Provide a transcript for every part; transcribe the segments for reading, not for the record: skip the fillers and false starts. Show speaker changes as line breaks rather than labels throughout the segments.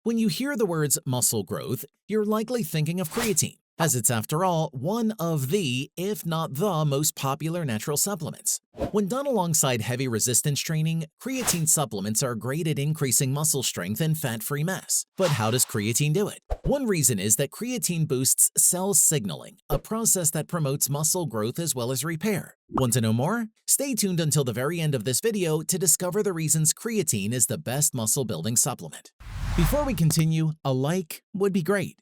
When you hear the words muscle growth, you're likely thinking of creatine, as it's after all one of the, if not the, most popular natural supplements. When done alongside heavy resistance training, creatine supplements are great at increasing muscle strength and fat-free mass. But how does creatine do it? One reason is that creatine boosts cell signaling, a process that promotes muscle growth as well as repair. Want to know more? Stay tuned until the very end of this video to discover the reasons creatine is the best muscle-building supplement. Before we continue, a like would be great.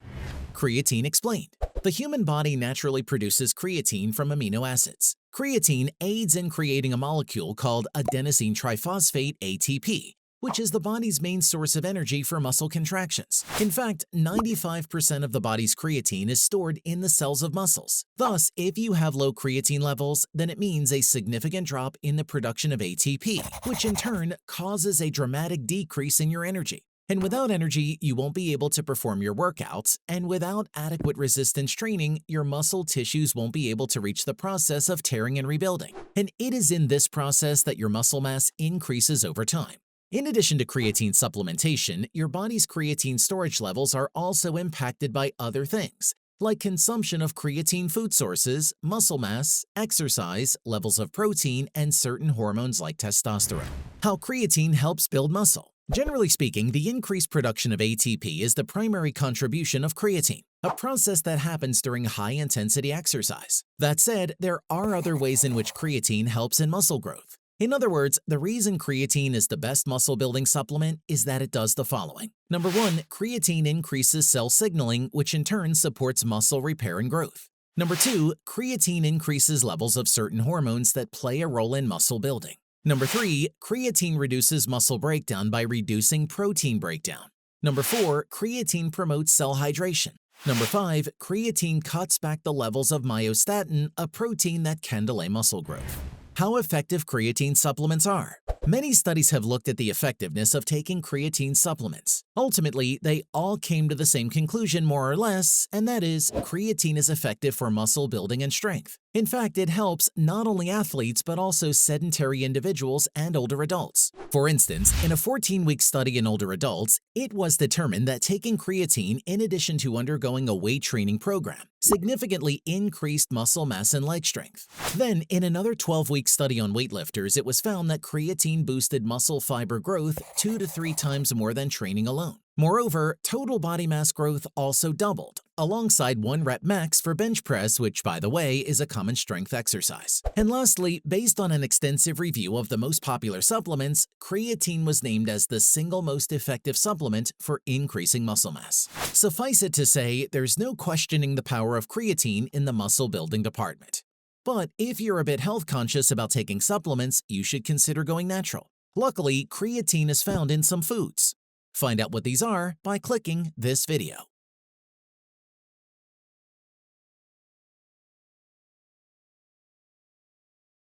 Creatine explained. The human body naturally produces creatine from amino acids. Creatine aids in creating a molecule called adenosine triphosphate ATP, which is the body's main source of energy for muscle contractions. In fact, 95% of the body's creatine is stored in the cells of muscles. Thus, if you have low creatine levels, then it means a significant drop in the production of ATP, which in turn causes a dramatic decrease in your energy. And without energy, you won't be able to perform your workouts, and without adequate resistance training, your muscle tissues won't be able to reach the process of tearing and rebuilding. And it is in this process that your muscle mass increases over time. In addition to creatine supplementation, your body's creatine storage levels are also impacted by other things, like consumption of creatine food sources, muscle mass, exercise, levels of protein, and certain hormones like testosterone. How creatine helps build muscle. Generally speaking, the increased production of ATP is the primary contribution of creatine, a process that happens during high-intensity exercise. That said, there are other ways in which creatine helps in muscle growth. In other words, the reason creatine is the best muscle-building supplement is that it does the following. Number 1, creatine increases cell signaling, which in turn supports muscle repair and growth. Number 2, creatine increases levels of certain hormones that play a role in muscle building. Number 3, creatine reduces muscle breakdown by reducing protein breakdown. Number 4, creatine promotes cell hydration. Number 5, creatine cuts back the levels of myostatin, a protein that can delay muscle growth. How effective creatine supplements are. Many studies have looked at the effectiveness of taking creatine supplements. Ultimately, they all came to the same conclusion more or less, and that is, creatine is effective for muscle building and strength. In fact, it helps not only athletes but also sedentary individuals and older adults. For instance, in a 14-week study in older adults, it was determined that taking creatine in addition to undergoing a weight training program significantly increased muscle mass and leg strength. Then, in another 12-week study on weightlifters, it was found that creatine boosted muscle fiber growth 2 to 3 times more than training alone. Moreover, total body mass growth also doubled, alongside 1 rep max for bench press, which, by the way, is a common strength exercise. And lastly, based on an extensive review of the most popular supplements, creatine was named as the single most effective supplement for increasing muscle mass. Suffice it to say, there's no questioning the power of creatine in the muscle building department. But if you're a bit health conscious about taking supplements, you should consider going natural. Luckily, creatine is found in some foods. Find out what these are by clicking this video.